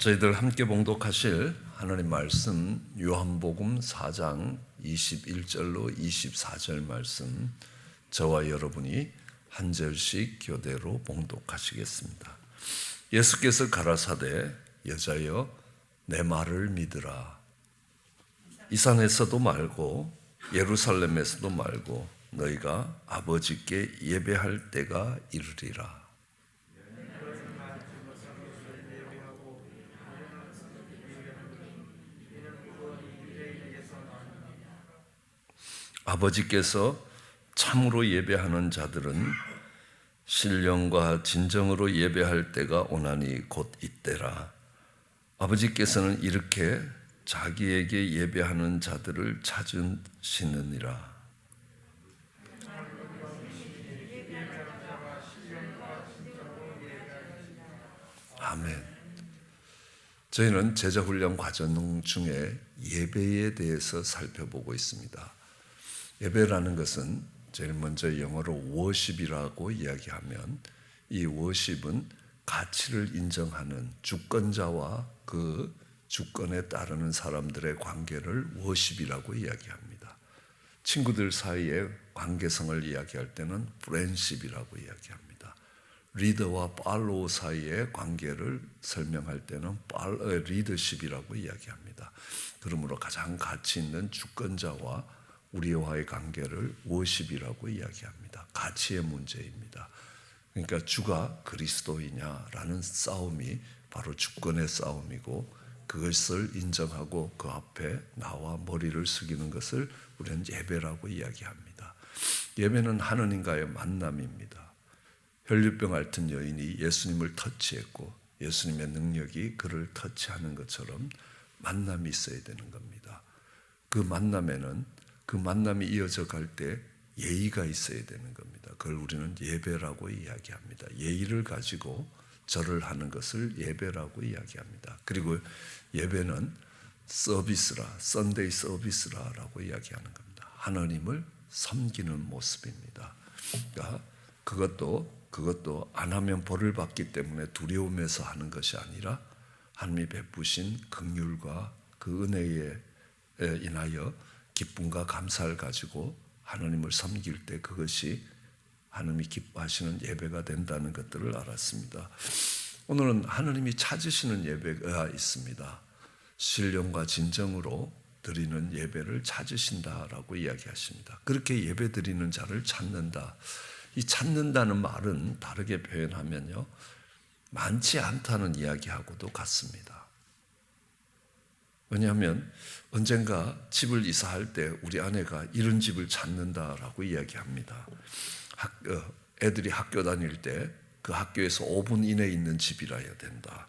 저희들 함께 봉독하실 하나님 말씀 요한복음 4장 21절로 24절 말씀, 저와 여러분이 한 절씩 교대로 봉독하시겠습니다. 예수께서 가라사대 여자여 내 말을 믿으라. 이 산에서도 말고 예루살렘에서도 말고 너희가 아버지께 예배할 때가 이르리라. 아버지께서 참으로 예배하는 자들은 신령과 진정으로 예배할 때가 오나니 곧 이때라. 아버지께서는 이렇게 자기에게 예배하는 자들을 찾으시느니라. 아멘. 저희는 제자훈련 과정 중에 예배에 대해서 살펴보고 있습니다. 예배라는 것은 제일 먼저 영어로 worship이라고 이야기하면, 이 worship은 가치를 인정하는 주권자와 그 주권에 따르는 사람들의 관계를 worship이라고 이야기합니다. 친구들 사이의 관계성을 이야기할 때는 friendship이라고 이야기합니다. 리더와 팔로워 사이의 관계를 설명할 때는 리더십이라고 이야기합니다. 그러므로 가장 가치 있는 주권자와 우리와의 관계를 워십이라고 이야기합니다. 가치의 문제입니다. 그러니까 주가 그리스도이냐라는 싸움이 바로 주권의 싸움이고, 그것을 인정하고 그 앞에 나와 머리를 숙이는 것을 우리는 예배라고 이야기합니다. 예배는 하느님과의 만남입니다. 혈류병 앓던 여인이 예수님을 터치했고 예수님의 능력이 그를 터치하는 것처럼 만남이 있어야 되는 겁니다. 그 만남이 이어져 갈 때 예의가 있어야 되는 겁니다. 그걸 우리는 예배라고 이야기합니다. 예의를 가지고 절을 하는 것을 예배라고 이야기합니다. 그리고 예배는 서비스라, 썬데이 서비스라라고 이야기하는 겁니다. 하나님을 섬기는 모습입니다. 그러니까 그것도 안 하면 벌을 받기 때문에 두려움에서 하는 것이 아니라 하나님이 베푸신 긍휼과 그 은혜에 인하여 기쁨과 감사를 가지고 하나님을 섬길 때 그것이 하나님이 기뻐하시는 예배가 된다는 것들을 알았습니다. 오늘은 하나님이 찾으시는 예배가 있습니다. 신령과 진정으로 드리는 예배를 찾으신다라고 이야기하십니다. 그렇게 예배 드리는 자를 찾는다. 이 찾는다는 말은 다르게 표현하면요, 많지 않다는 이야기하고도 같습니다. 왜냐하면 언젠가 집을 이사할 때 우리 아내가 이런 집을 찾는다라고 이야기합니다. 애들이 학교 다닐 때 그 학교에서 5분 이내에 있는 집이라야 된다.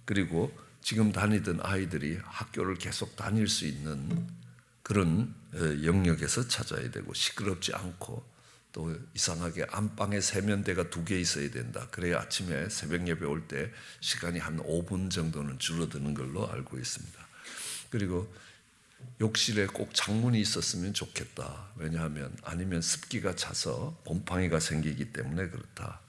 그리고 지금 다니던 아이들이 학교를 계속 다닐 수 있는 그런 영역에서 찾아야 되고, 시끄럽지 않고 또 이상하게 안방에 세면대가 2개 있어야 된다. 그래야 아침에 새벽 예배 올 때 시간이 한 5분 정도는 줄어드는 걸로 알고 있습니다. 그리고 욕실에 꼭 창문이 있었으면 좋겠다. 왜냐하면 아니면 습기가 차서 곰팡이가 생기기 때문에 그렇다.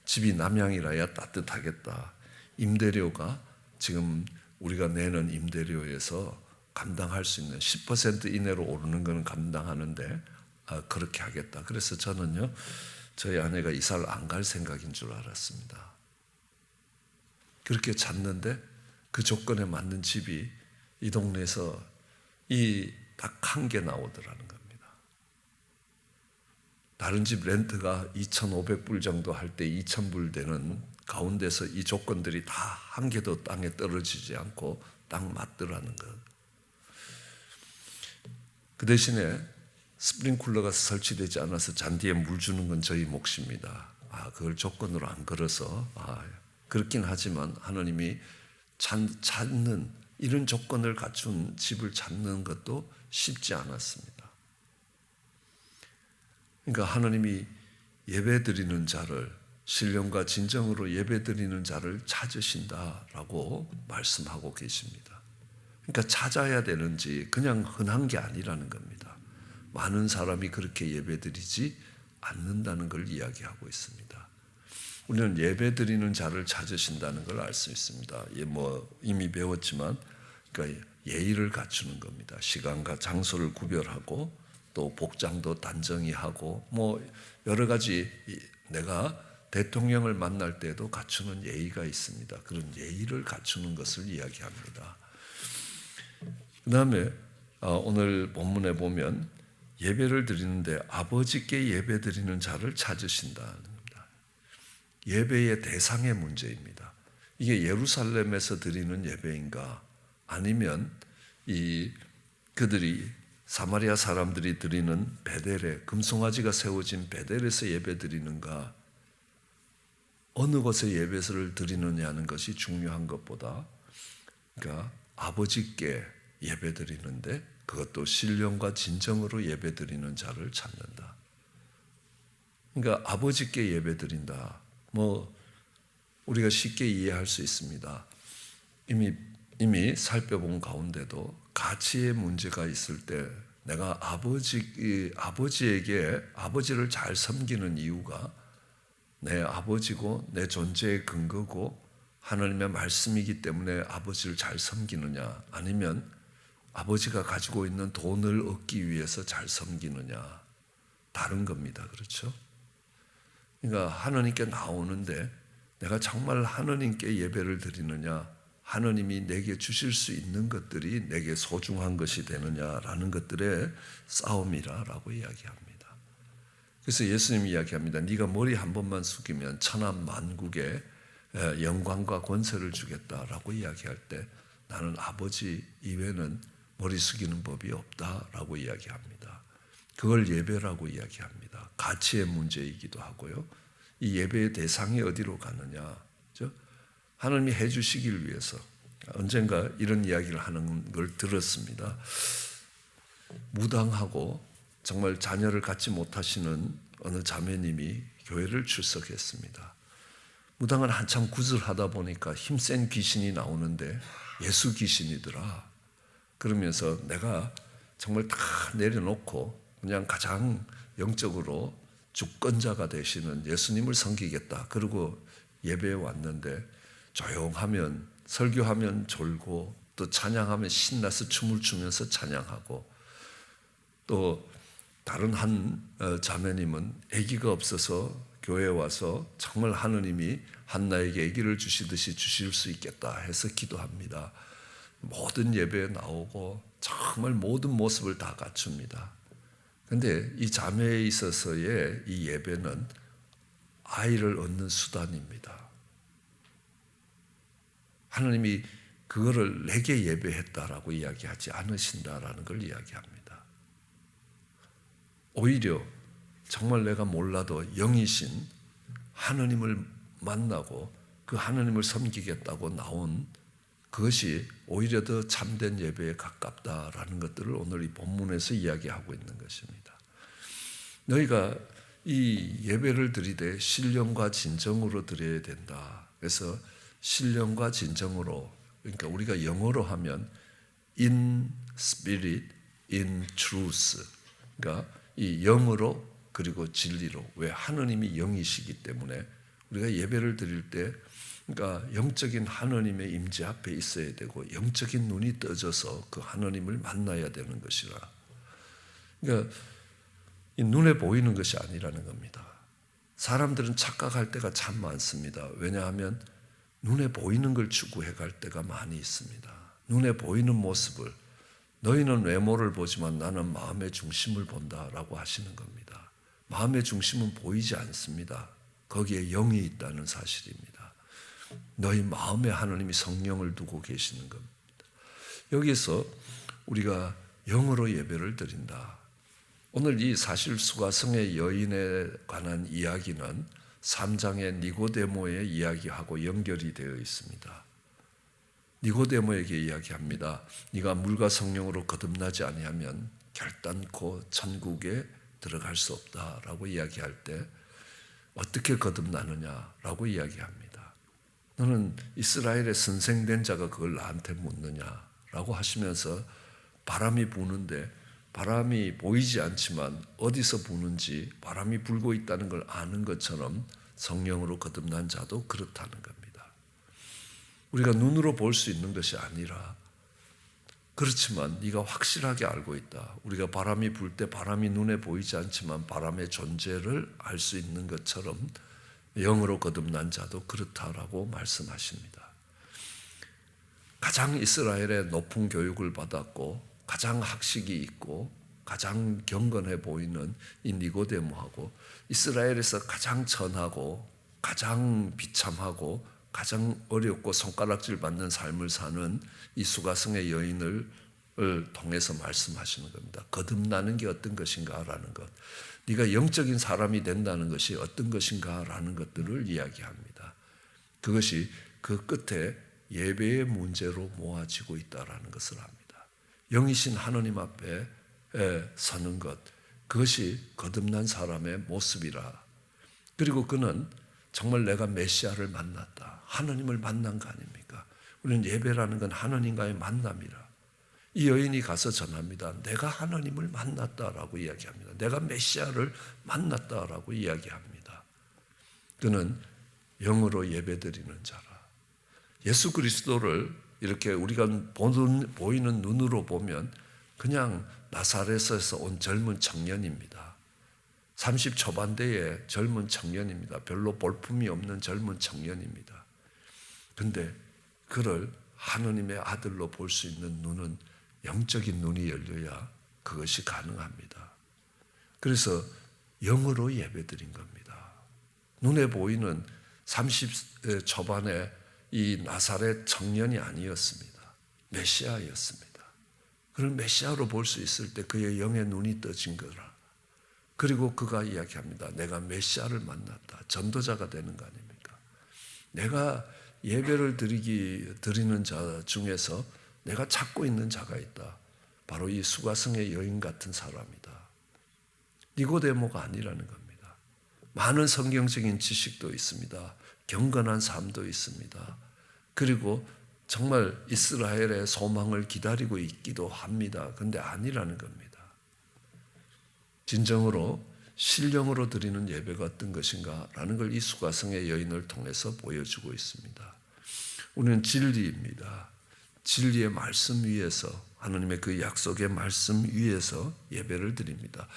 집이 남향이라야 따뜻하겠다. 임대료가 지금 우리가 내는 임대료에서 감당할 수 있는 10% 이내로 오르는 것은 감당하는데 그렇게 하겠다. 그래서 저는요, 저희 아내가 이사를 안 갈 생각인 줄 알았습니다. 그렇게 찾는데 그 조건에 맞는 집이 이 동네에서 딱 한 개 나오더라는 겁니다. 다른 집 렌트가 2,500불 정도 할 때 2,000불 되는 가운데서 이 조건들이 다 한 개도 땅에 떨어지지 않고 딱 맞더라는 것. 그 대신에 스프링쿨러가 설치되지 않아서 잔디에 물 주는 건 저희 몫입니다. 그걸 조건으로 안 걸어서 그렇긴 하지만 하나님이 찾는 이런 조건을 갖춘 집을 찾는 것도 쉽지 않았습니다. 그러니까 하나님이 예배드리는 자를, 신령과 진정으로 예배드리는 자를 찾으신다라고 말씀하고 계십니다. 그러니까 찾아야 되는지 그냥 흔한 게 아니라는 겁니다. 많은 사람이 그렇게 예배드리지 않는다는 걸 이야기하고 있습니다. 우리는 예배 드리는 자를 찾으신다는 걸 알 수 있습니다. 이미 배웠지만, 그러니까 예의를 갖추는 겁니다. 시간과 장소를 구별하고 또 복장도 단정히 하고 여러 가지 내가 대통령을 만날 때도 갖추는 예의가 있습니다. 그런 예의를 갖추는 것을 이야기합니다. 그 다음에 오늘 본문에 보면 예배를 드리는데 아버지께 예배 드리는 자를 찾으신다는 겁니다. 예배의 대상의 문제입니다. 이게 예루살렘에서 드리는 예배인가 아니면 그들이 사마리아 사람들이 드리는 베델에 금송아지가 세워진 베델에서 예배 드리는가, 어느 곳에 예배를 드리느냐는 것이 중요한 것보다, 그러니까 아버지께 예배 드리는데 그것도 신령과 진정으로 예배 드리는 자를 찾는다. 그러니까 아버지께 예배 드린다. 우리가 쉽게 이해할 수 있습니다. 이미 살펴본 가운데도 가치의 문제가 있을 때 내가 아버지에게 아버지를 잘 섬기는 이유가 내 아버지고 내 존재의 근거고 하나님의 말씀이기 때문에 아버지를 잘 섬기느냐, 아니면 아버지가 가지고 있는 돈을 얻기 위해서 잘 섬기느냐, 다른 겁니다. 그렇죠? 그러니까 하나님께 나오는데 내가 정말 하나님께 예배를 드리느냐, 하나님이 내게 주실 수 있는 것들이 내게 소중한 것이 되느냐라는 것들의 싸움이라고 이야기합니다. 그래서 예수님이 이야기합니다. 네가 머리 한 번만 숙이면 천하 만국에 영광과 권세를 주겠다라고 이야기할 때 나는 아버지 이외에는 머리 숙이는 법이 없다라고 이야기합니다. 그걸 예배라고 이야기합니다. 가치의 문제이기도 하고요. 이 예배의 대상이 어디로 가느냐, 하나님이 해주시길 위해서. 언젠가 이런 이야기를 하는 걸 들었습니다. 무당하고 정말 자녀를 갖지 못하시는 어느 자매님이 교회를 출석했습니다. 무당은 한참 구슬하다 보니까 힘센 귀신이 나오는데 예수 귀신이더라. 그러면서 내가 정말 다 내려놓고 그냥 가장 영적으로 주권자가 되시는 예수님을 섬기겠다. 그리고 예배에 왔는데 조용하면, 설교하면 졸고 또 찬양하면 신나서 춤을 추면서 찬양하고, 또 다른 한 자매님은 아기가 없어서 교회에 와서 정말 하느님이 한나에게 아기를 주시듯이 주실 수 있겠다 해서 기도합니다. 모든 예배에 나오고 정말 모든 모습을 다 갖춥니다. 그런데 이 자매에 있어서의 이 예배는 아이를 얻는 수단입니다. 하나님이 그거를 내게 예배했다라고 이야기하지 않으신다라는 걸 이야기합니다. 오히려 정말 내가 몰라도 영이신 하나님을 만나고 그 하나님을 섬기겠다고 나온 그것이 오히려 더 참된 예배에 가깝다라는 것들을 오늘 이 본문에서 이야기하고 있는 것입니다. 너희가 이 예배를 드리되 신령과 진정으로 드려야 된다. 그래서 신령과 진정으로, 그러니까 우리가 영어로 하면 in spirit, in truth, 그러니까 이 영으로 그리고 진리로. 왜? 하느님이 영이시기 때문에 우리가 예배를 드릴 때, 그러니까 영적인 하느님의 임재 앞에 있어야 되고 영적인 눈이 떠져서 그 하느님을 만나야 되는 것이라. 그러니까 이 눈에 보이는 것이 아니라는 겁니다. 사람들은 착각할 때가 참 많습니다. 왜냐하면 눈에 보이는 걸 추구해 갈 때가 많이 있습니다. 눈에 보이는 모습을, 너희는 외모를 보지만 나는 마음의 중심을 본다라고 하시는 겁니다. 마음의 중심은 보이지 않습니다. 거기에 영이 있다는 사실입니다. 너희 마음에 하나님이 성령을 두고 계시는 겁니다. 여기서 우리가 영으로 예배를 드린다. 오늘 이 사실 수가성의 여인에 관한 이야기는 3장의 니고데모의 이야기하고 연결이 되어 있습니다. 니고데모에게 이야기합니다. 네가 물과 성령으로 거듭나지 아니하면 결단코 천국에 들어갈 수 없다라고 이야기할 때 어떻게 거듭나느냐라고 이야기합니다. 너는 이스라엘의 선생된 자가 그걸 나한테 묻느냐라고 하시면서 바람이 부는데 바람이 보이지 않지만 어디서 부는지 바람이 불고 있다는 걸 아는 것처럼 성령으로 거듭난 자도 그렇다는 겁니다. 우리가 눈으로 볼 수 있는 것이 아니라, 그렇지만 네가 확실하게 알고 있다. 우리가 바람이 불 때 바람이 눈에 보이지 않지만 바람의 존재를 알 수 있는 것처럼 영으로 거듭난 자도 그렇다라고 말씀하십니다. 가장 이스라엘의 높은 교육을 받았고 가장 학식이 있고 가장 경건해 보이는 이 니고데모하고 이스라엘에서 가장 천하고 가장 비참하고 가장 어렵고 손가락질 받는 삶을 사는 이 수가성의 여인을 통해서 말씀하시는 겁니다. 거듭나는 게 어떤 것인가라는 것, 네가 영적인 사람이 된다는 것이 어떤 것인가라는 것들을 이야기합니다. 그것이 그 끝에 예배의 문제로 모아지고 있다라는 것을 합니다. 영이신 하나님 앞에 서는 것, 그것이 거듭난 사람의 모습이라. 그리고 그는 정말 내가 메시아를 만났다, 하나님을 만난 거 아닙니까? 우리는 예배라는 건 하나님과의 만남이라. 이 여인이 가서 전합니다. 내가 하나님을 만났다라고 이야기합니다. 내가 메시아를 만났다라고 이야기합니다. 그는 영으로 예배드리는 자라. 예수 그리스도를 이렇게 우리가 보이는 눈으로 보면 그냥 나사렛에서 온 젊은 청년입니다. 30 초반대의 젊은 청년입니다. 별로 볼품이 없는 젊은 청년입니다. 근데 그를 하나님의 아들로 볼 수 있는 눈은 영적인 눈이 열려야 그것이 가능합니다. 그래서 영으로 예배드린 겁니다. 눈에 보이는 30 초반의 이 나사렛 청년이 아니었습니다. 메시아였습니다. 그런 메시아로 볼 수 있을 때 그의 영의 눈이 떠진 거라. 그리고 그가 이야기합니다. 내가 메시아를 만났다. 전도자가 되는 거 아닙니까? 내가 예배를 드리는 자 중에서 내가 찾고 있는 자가 있다. 바로 이 수가성의 여인 같은 사람이다. 니고데모가 아니라는 겁니다. 많은 성경적인 지식도 있습니다. 경건한 삶도 있습니다. 그리고 정말 이스라엘의 소망을 기다리고 있기도 합니다. 그런데 아니라는 겁니다. 진정으로 신령으로 드리는 예배가 어떤 것인가라는 걸 이 수가성의 여인을 통해서 보여주고 있습니다. 우리는 진리입니다. 진리의 말씀 위에서, 하나님의 그 약속의 말씀 위에서 예배를 드립니다.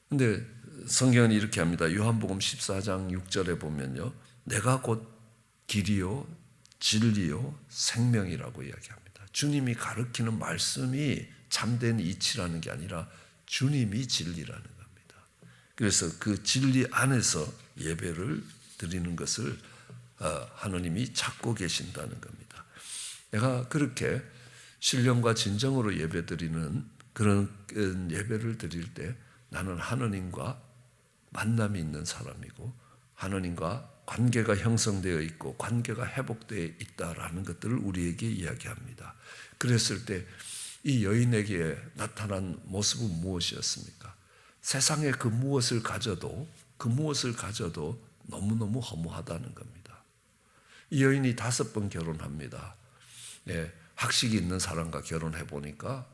그런데 성경은 이렇게 합니다. 요한복음 14장 6절에 보면요, 내가 곧 길이요 진리요 생명이라고 이야기합니다. 주님이 가르치는 말씀이 참된 이치라는 게 아니라 주님이 진리라는 겁니다. 그래서 그 진리 안에서 예배를 드리는 것을 하나님이 찾고 계신다는 겁니다. 내가 그렇게 신령과 진정으로 예배 드리는 그런 예배를 드릴 때 나는 하나님과 만남이 있는 사람이고 하나님과 관계가 형성되어 있고 관계가 회복되어 있다라는 것들을 우리에게 이야기합니다. 그랬을 때 이 여인에게 나타난 모습은 무엇이었습니까? 세상에 그 무엇을 가져도 너무너무 허무하다는 겁니다. 이 여인이 5번 결혼합니다. 학식이 있는 사람과 결혼해 보니까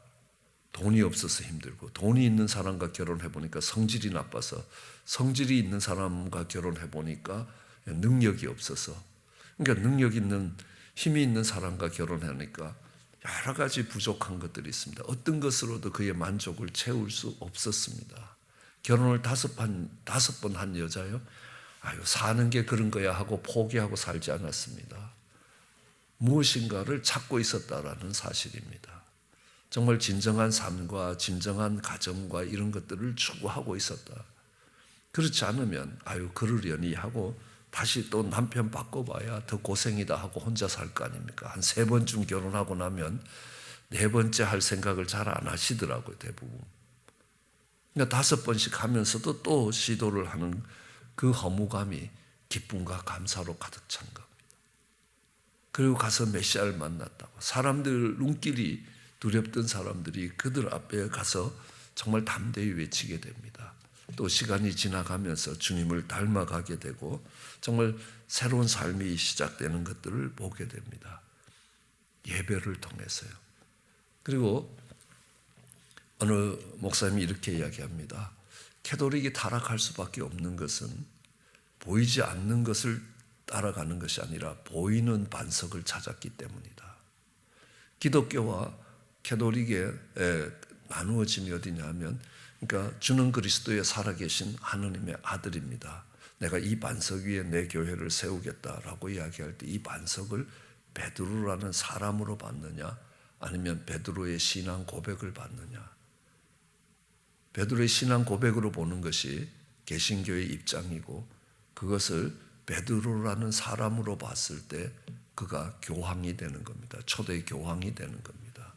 돈이 없어서 힘들고, 돈이 있는 사람과 결혼해 보니까 성질이 나빠서, 성질이 있는 사람과 결혼해 보니까 능력이 없어서, 그러니까 능력 있는, 힘이 있는 사람과 결혼하니까 여러 가지 부족한 것들이 있습니다. 어떤 것으로도 그의 만족을 채울 수 없었습니다. 결혼을 5번 한 여자요, 사는 게 그런 거야 하고 포기하고 살지 않았습니다. 무엇인가를 찾고 있었다라는 사실입니다. 정말 진정한 삶과 진정한 가정과 이런 것들을 추구하고 있었다. 그렇지 않으면 그러려니 하고 다시 또 남편 바꿔봐야 더 고생이다 하고 혼자 살 거 아닙니까? 한 3번쯤 결혼하고 나면 4번째 할 생각을 잘 안 하시더라고요, 대부분. 그러니까 5번씩 하면서도 또 시도를 하는 그 허무감이 기쁨과 감사로 가득 찬 겁니다. 그리고 가서 메시아를 만났다고. 사람들 눈길이 두렵던 사람들이 그들 앞에 가서 정말 담대히 외치게 됩니다. 또 시간이 지나가면서 주님을 닮아가게 되고 정말 새로운 삶이 시작되는 것들을 보게 됩니다. 예배를 통해서요. 그리고 어느 목사님이 이렇게 이야기합니다. 캐톨릭이 타락할 수밖에 없는 것은 보이지 않는 것을 따라가는 것이 아니라 보이는 반석을 찾았기 때문이다. 기독교와 캐톨릭의 나누어짐이 어디냐면, 그러니까 주는 그리스도의 살아계신 하느님의 아들입니다. 내가 이 반석 위에 내 교회를 세우겠다라고 이야기할 때 이 반석을 베드로라는 사람으로 받느냐, 아니면 베드로의 신앙 고백을 받느냐. 베드로의 신앙 고백으로 보는 것이 개신교의 입장이고, 그것을 베드로라는 사람으로 봤을 때 그가 교황이 되는 겁니다. 초대 교황이 되는 겁니다.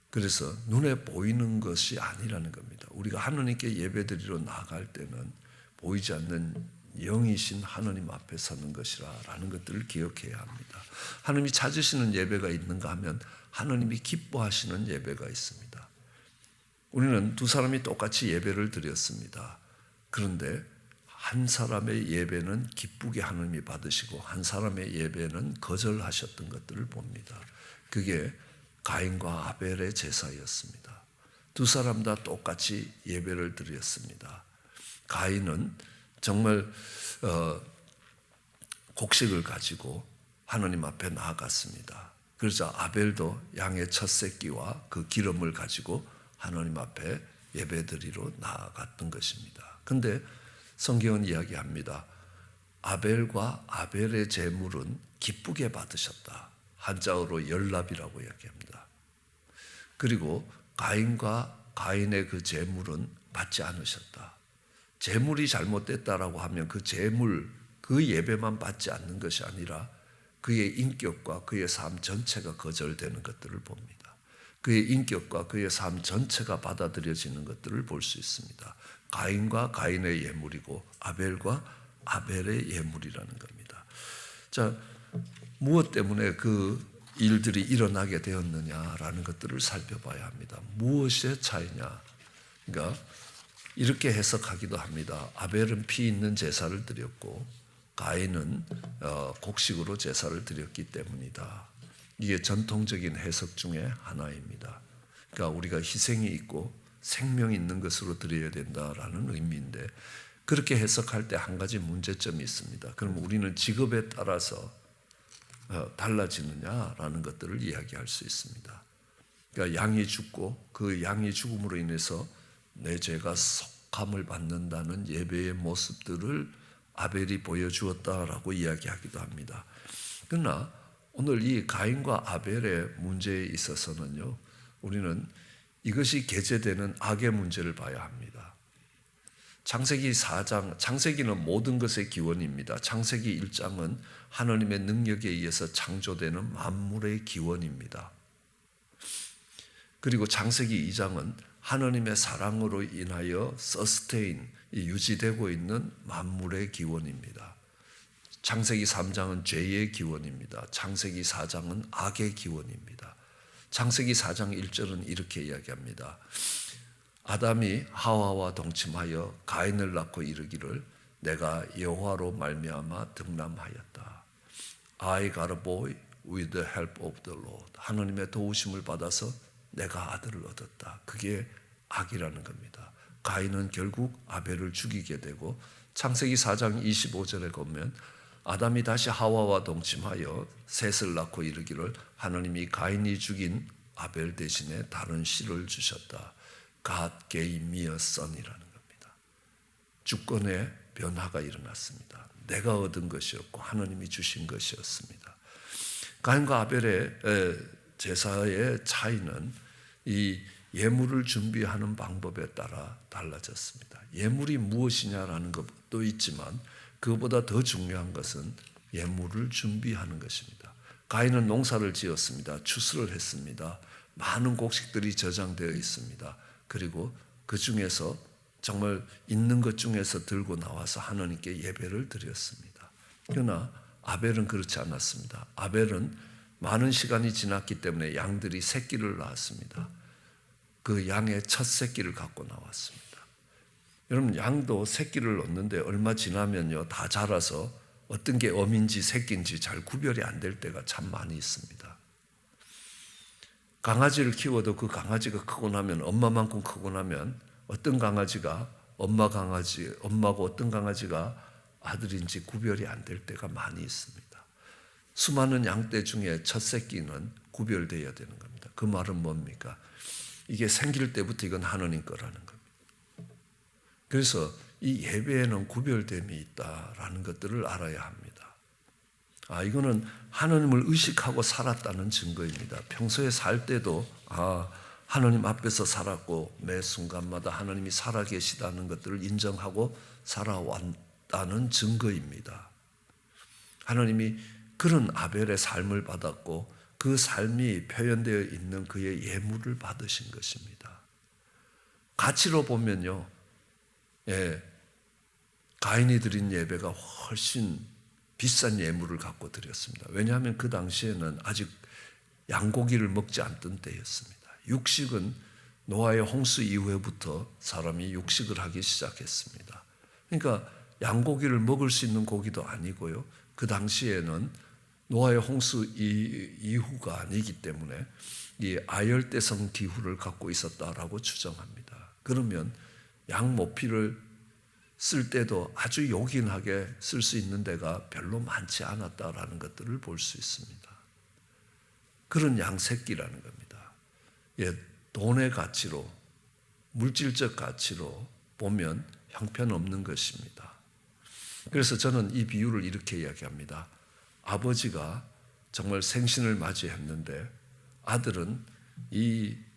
그래서 눈에 보이는 것이 아니라는 겁니다. 우리가 하느님께 예배드리러 나갈 때는 보이지 않는 영이신 하느님 앞에 서는 것이라는 것들을 기억해야 합니다. 하느님이 찾으시는 예배가 있는가 하면 하느님이 기뻐하시는 예배가 있습니다. 우리는 두 사람이 똑같이 예배를 드렸습니다. 그런데 한 사람의 예배는 기쁘게 하느님이 받으시고 한 사람의 예배는 거절하셨던 것들을 봅니다. 그게 가인과 아벨의 제사였습니다. 두 사람 다 똑같이 예배를 드렸습니다. 가인은 정말 곡식을 가지고 하느님 앞에 나아갔습니다. 그래서 아벨도 양의 첫 새끼와 그 기름을 가지고 하느님 앞에 예배드리러 나아갔던 것입니다. 그런데 성경은 이야기합니다. 아벨과 아벨의 제물은 기쁘게 받으셨다. 한자어로 열납이라고 이야기합니다. 그리고 가인과 가인의 그 제물은 받지 않으셨다. 제물이 잘못됐다라고 하면 그 제물, 그 예배만 받지 않는 것이 아니라 그의 인격과 그의 삶 전체가 거절되는 것들을 봅니다. 그의 인격과 그의 삶 전체가 받아들여지는 것들을 볼 수 있습니다. 가인과 가인의 예물이고 아벨과 아벨의 예물이라는 겁니다. 자, 무엇 때문에 그 일들이 일어나게 되었느냐라는 것들을 살펴봐야 합니다. 무엇의 차이냐? 그러니까 이렇게 해석하기도 합니다. 아벨은 피 있는 제사를 드렸고 가인은 곡식으로 제사를 드렸기 때문이다. 이게 전통적인 해석 중에 하나입니다. 그러니까 우리가 희생이 있고 생명이 있는 것으로 드려야 된다라는 의미인데, 그렇게 해석할 때 한 가지 문제점이 있습니다. 그럼 우리는 직업에 따라서 달라지느냐라는 것들을 이야기할 수 있습니다. 그러니까 양이 죽고 그 양이 죽음으로 인해서 내 죄가 속함을 받는다는 예배의 모습들을 아벨이 보여주었다라고 이야기하기도 합니다. 그러나 오늘 이 가인과 아벨의 문제에 있어서는요, 우리는 이것이 계제되는 악의 문제를 봐야 합니다. 창세기 4장, 창세기는 모든 것의 기원입니다. 창세기 1장은 하나님의 능력에 의해서 창조되는 만물의 기원입니다. 그리고 창세기 2장은 하나님의 사랑으로 인하여 서스테인, 유지되고 있는 만물의 기원입니다. 창세기 3장은 죄의 기원입니다. 창세기 4장은 악의 기원입니다. 창세기 4장 1절은 이렇게 이야기합니다. 아담이 하와와 동침하여 가인을 낳고 이르기를 내가 여호와로 말미암아 득남하였다. I got a boy with the help of the Lord. 하나님의 도우심을 받아서 내가 아들을 얻었다. 그게 악이라는 겁니다. 가인은 결국 아벨을 죽이게 되고, 창세기 4장 25절에 보면 아담이 다시 하와와 동침하여 셋을 낳고 이르기를 하나님이 가인이 죽인 아벨 대신에 다른 씨를 주셨다. God gave me a son이라는 겁니다. 주권의 변화가 일어났습니다. 내가 얻은 것이었고 하나님이 주신 것이었습니다. 가인과 아벨의 제사의 차이는 이 예물을 준비하는 방법에 따라 달라졌습니다. 예물이 무엇이냐라는 것도 있지만 그보다 더 중요한 것은 예물을 준비하는 것입니다. 가인은 농사를 지었습니다. 추수를 했습니다. 많은 곡식들이 저장되어 있습니다. 그리고 그 중에서 정말 있는 것 중에서 들고 나와서 하나님께 예배를 드렸습니다. 그러나 아벨은 그렇지 않았습니다. 아벨은 많은 시간이 지났기 때문에 양들이 새끼를 낳았습니다. 그 양의 첫 새끼를 갖고 나왔습니다. 여러분, 양도 새끼를 낳는데 얼마 지나면요 다 자라서 어떤 게 어민지 새끼인지 잘 구별이 안 될 때가 참 많이 있습니다. 강아지를 키워도 그 강아지가 크고 나면, 엄마만큼 크고 나면 어떤 강아지가 엄마고 어떤 강아지가 아들인지 구별이 안 될 때가 많이 있습니다. 수많은 양떼 중에 첫 새끼는 구별되어야 되는 겁니다. 그 말은 뭡니까? 이게 생길 때부터 이건 하느님 거라는 겁니다. 그래서 이 예배에는 구별됨이 있다라는 것들을 알아야 합니다. 이거는 하나님을 의식하고 살았다는 증거입니다. 평소에 살 때도 하나님 앞에서 살았고 매 순간마다 하나님이 살아계시다는 것들을 인정하고 살아왔다는 증거입니다. 하나님이 그런 아벨의 삶을 받았고 그 삶이 표현되어 있는 그의 예물을 받으신 것입니다. 가치로 보면요, 가인이 드린 예배가 훨씬 비싼 예물을 갖고 드렸습니다. 왜냐하면 그 당시에는 아직 양고기를 먹지 않던 때였습니다. 육식은 노아의 홍수 이후에부터 사람이 육식을 하기 시작했습니다. 그러니까 양고기를 먹을 수 있는 고기도 아니고요. 그 당시에는 노아의 홍수 이후가 아니기 때문에 이 아열대성 기후를 갖고 있었다라고 추정합니다. 그러면 양 모피를 쓸 때도 아주 요긴하게 쓸 수 있는 데가 별로 많지 않았다라는 것들을 볼 수 있습니다. 그런 양새끼라는 겁니다. 돈의 가치로, 물질적 가치로 보면 형편없는 것입니다. 그래서 저는 이 비유를 이렇게 이야기합니다. 아버지가 정말 생신을 맞이했는데 아들은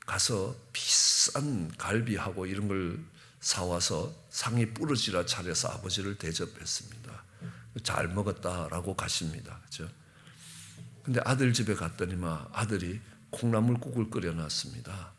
가서 비싼 갈비하고 이런 걸 사와서 상이 부러지라 차려서 아버지를 대접했습니다. 잘 먹었다라고 가십니다. 그렇죠? 근데 아들 집에 갔더니만 아들이 콩나물국을 끓여놨습니다.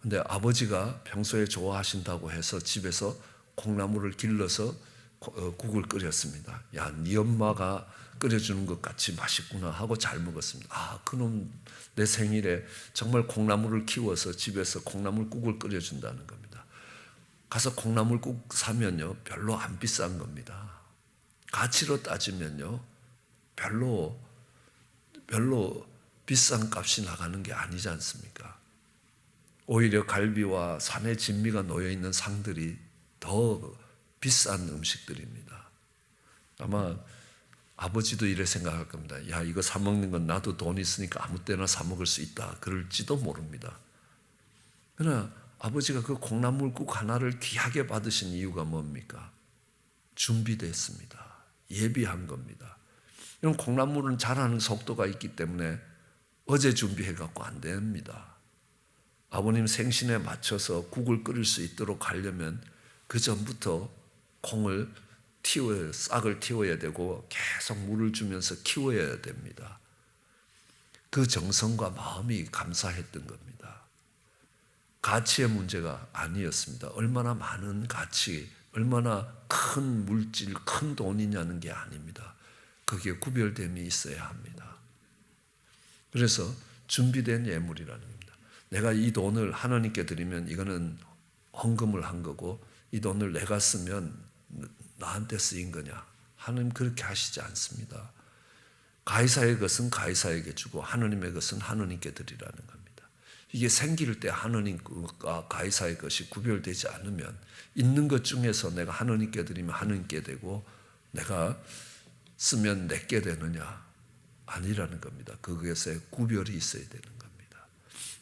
근데 아버지가 평소에 좋아하신다고 해서 집에서 콩나물을 길러서 국을 끓였습니다. 야, 네 엄마가 끓여주는 것 같이 맛있구나 하고 잘 먹었습니다. 그놈 내 생일에 정말 콩나물을 키워서 집에서 콩나물국을 끓여준다는 겁니다. 가서 콩나물국 사면요, 별로 안 비싼 겁니다. 가치로 따지면요, 별로 비싼 값이 나가는 게 아니지 않습니까? 오히려 갈비와 산의 진미가 놓여있는 상들이 더 비싼 음식들입니다. 아마 아버지도 이래 생각할 겁니다. 야, 이거 사 먹는 건 나도 돈 있으니까 아무 때나 사 먹을 수 있다. 그럴지도 모릅니다. 그러나 아버지가 그 콩나물국 하나를 귀하게 받으신 이유가 뭡니까? 준비됐습니다. 예비한 겁니다. 이런 콩나물은 자라는 속도가 있기 때문에 어제 준비해갖고 안 됩니다. 아버님 생신에 맞춰서 국을 끓일 수 있도록 하려면 그 전부터 싹을 틔워야 되고 계속 물을 주면서 키워야 됩니다. 그 정성과 마음이 감사했던 겁니다. 가치의 문제가 아니었습니다. 얼마나 많은 가치, 얼마나 큰 물질, 큰 돈이냐는 게 아닙니다. 거기에 구별됨이 있어야 합니다. 그래서 준비된 예물이라는 겁니다. 내가 이 돈을 하나님께 드리면 이거는 헌금을 한 거고 이 돈을 내가 쓰면 나한테 쓰인 거냐? 하나님 그렇게 하시지 않습니다. 가이사의 것은 가이사에게 주고 하나님의 것은 하나님께 드리라는 겁니다. 이게 생길 때 하나님과 가이사의 것이 구별되지 않으면 있는 것 중에서 내가 하나님께 드리면 하나님께 되고 내가 쓰면 내게 되느냐? 아니라는 겁니다. 그것에 구별이 있어야 되는 겁니다.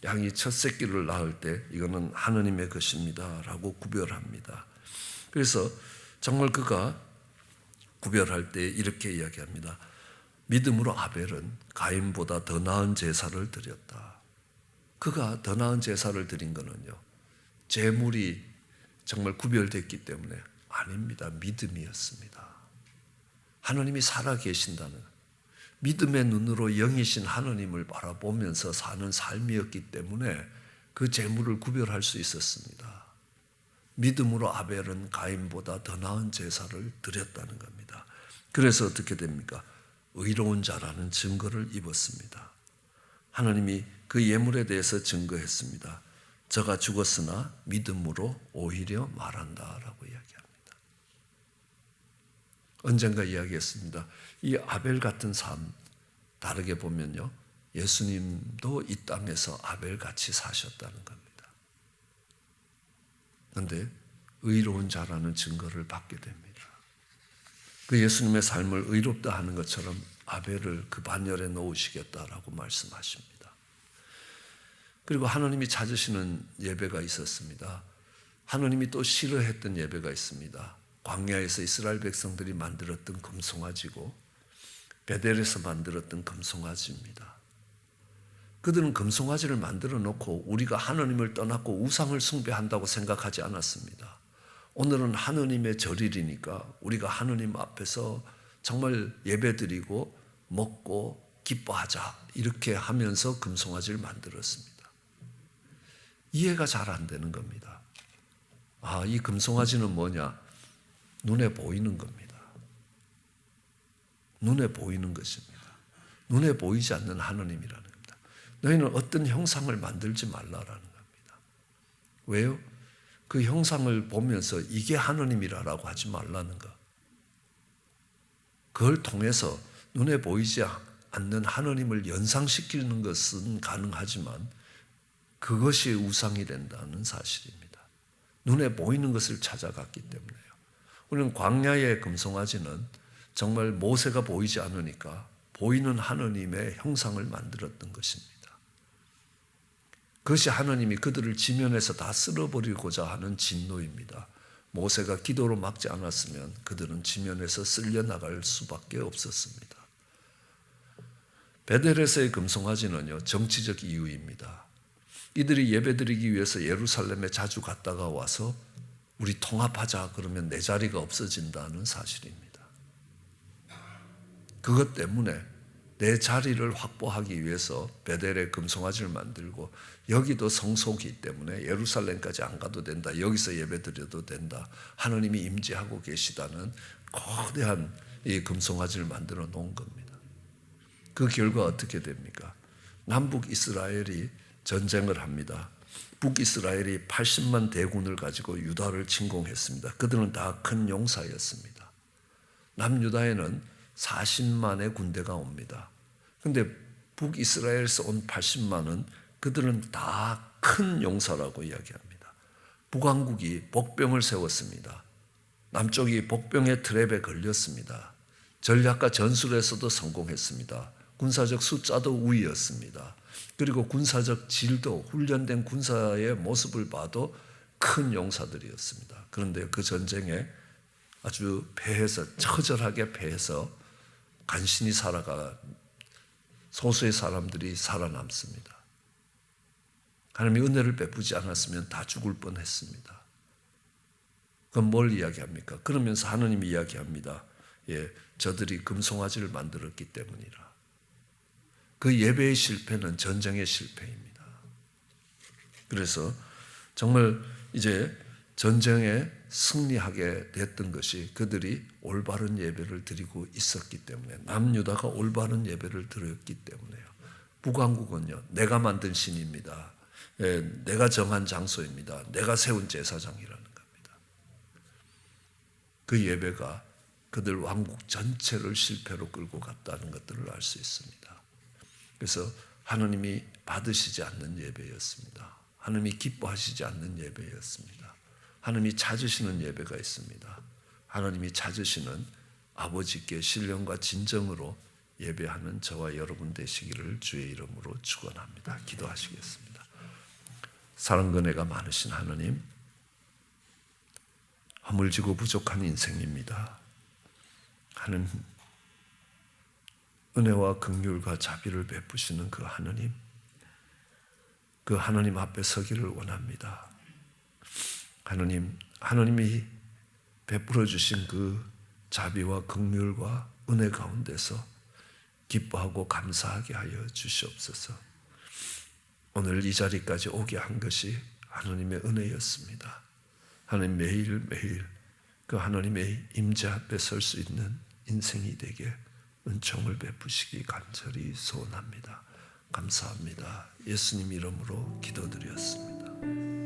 양이 첫 새끼를 낳을 때 이거는 하나님의 것입니다 라고 구별합니다. 그래서 정말 그가 구별할 때 이렇게 이야기합니다. 믿음으로 아벨은 가인보다 더 나은 제사를 드렸다. 그가 더 나은 제사를 드린 거는요, 제물이 정말 구별됐기 때문에 아닙니다. 믿음이었습니다. 하나님이 살아계신다는 믿음의 눈으로 영이신 하나님을 바라보면서 사는 삶이었기 때문에 그 제물을 구별할 수 있었습니다. 믿음으로 아벨은 가인보다 더 나은 제사를 드렸다는 겁니다. 그래서 어떻게 됩니까? 의로운 자라는 증거를 입었습니다. 하나님이 그 예물에 대해서 증거했습니다. 저가 죽었으나 믿음으로 오히려 말한다라고 이야기합니다. 언젠가 이야기했습니다. 이 아벨 같은 삶, 다르게 보면요, 예수님도 이 땅에서 아벨같이 사셨다는 겁니다. 그런데 의로운 자라는 증거를 받게 됩니다. 그 예수님의 삶을 의롭다 하는 것처럼 아벨을 그 반열에 놓으시겠다라고 말씀하십니다. 그리고 하나님이 찾으시는 예배가 있었습니다. 하나님이 또 싫어했던 예배가 있습니다. 광야에서 이스라엘 백성들이 만들었던 금송아지고 베델에서 만들었던 금송아지입니다. 그들은 금송아지를 만들어 놓고 우리가 하나님을 떠났고 우상을 숭배한다고 생각하지 않았습니다. 오늘은 하나님의 절일이니까 우리가 하나님 앞에서 정말 예배드리고 먹고 기뻐하자 이렇게 하면서 금송아지를 만들었습니다. 이해가 잘 안 되는 겁니다. 이 금송아지는 뭐냐? 눈에 보이는 겁니다. 눈에 보이는 것입니다. 눈에 보이지 않는 하나님이라는 겁니다. 너희는 어떤 형상을 만들지 말라라는 겁니다. 왜요? 그 형상을 보면서 이게 하나님이라고 하지 말라는 것. 그걸 통해서 눈에 보이지 않는 하나님을 연상시키는 것은 가능하지만 그것이 우상이 된다는 사실입니다. 눈에 보이는 것을 찾아갔기 때문에요. 우리는 광야의 금송아지는 정말 모세가 보이지 않으니까 보이는 하나님의 형상을 만들었던 것입니다. 그것이 하나님이 그들을 지면에서 다 쓸어버리고자 하는 진노입니다. 모세가 기도로 막지 않았으면 그들은 지면에서 쓸려나갈 수밖에 없었습니다. 베델에서의 금송아지는요, 정치적 이유입니다. 이들이 예배드리기 위해서 예루살렘에 자주 갔다가 와서 우리 통합하자 그러면 내 자리가 없어진다는 사실입니다. 그것 때문에 내 자리를 확보하기 위해서 베델에 금송아지를 만들고 여기도 성소이기 때문에 예루살렘까지 안 가도 된다. 여기서 예배드려도 된다. 하나님이 임재하고 계시다는 거대한 이 금송아지를 만들어 놓은 겁니다. 그 결과 어떻게 됩니까? 남북 이스라엘이 전쟁을 합니다. 북이스라엘이 80만 대군을 가지고 유다를 침공했습니다. 그들은 다 큰 용사였습니다. 남유다에는 40만의 군대가 옵니다. 그런데 북이스라엘에서 온 80만은 그들은 다 큰 용사라고 이야기합니다. 북왕국이 복병을 세웠습니다. 남쪽이 복병의 트랩에 걸렸습니다. 전략과 전술에서도 성공했습니다. 군사적 숫자도 우위였습니다. 그리고 군사적 질도 훈련된 군사의 모습을 봐도 큰 용사들이었습니다. 그런데 그 전쟁에 아주 패해서 처절하게 패해서 간신히 살아가 소수의 사람들이 살아남습니다. 하나님이 은혜를 베푸지 않았으면 다 죽을 뻔했습니다. 그럼 뭘 이야기합니까? 그러면서 하나님이 이야기합니다. 저들이 금송아지를 만들었기 때문이라. 그 예배의 실패는 전쟁의 실패입니다. 그래서 정말 이제 전쟁에 승리하게 됐던 것이 그들이 올바른 예배를 드리고 있었기 때문에, 남유다가 올바른 예배를 드렸기 때문에요. 북왕국은요, 내가 만든 신입니다. 내가 정한 장소입니다. 내가 세운 제사장이라는 겁니다. 그 예배가 그들 왕국 전체를 실패로 끌고 갔다는 것들을 알 수 있습니다. 그래서 하나님이 받으시지 않는 예배였습니다. 하나님이 기뻐하시지 않는 예배였습니다. 하나님이 찾으시는 예배가 있습니다. 하나님이 찾으시는 아버지께 신령과 진정으로 예배하는 저와 여러분 되시기를 주의 이름으로 축원합니다. 기도하시겠습니다. 사랑과 은혜가 많으신 하나님, 허물지고 부족한 인생입니다. 하나님, 은혜와 긍휼과 자비를 베푸시는 그 하나님 앞에 서기를 원합니다. 하나님이 베풀어 주신 그 자비와 긍휼과 은혜 가운데서 기뻐하고 감사하게 하여 주시옵소서. 오늘 이 자리까지 오게 한 것이 하나님의 은혜였습니다. 하나님, 매일매일 그 하나님의 임재 앞에 설 수 있는 인생이 되게 은총을 베푸시기 간절히 소원합니다. 감사합니다. 예수님 이름으로 기도드렸습니다.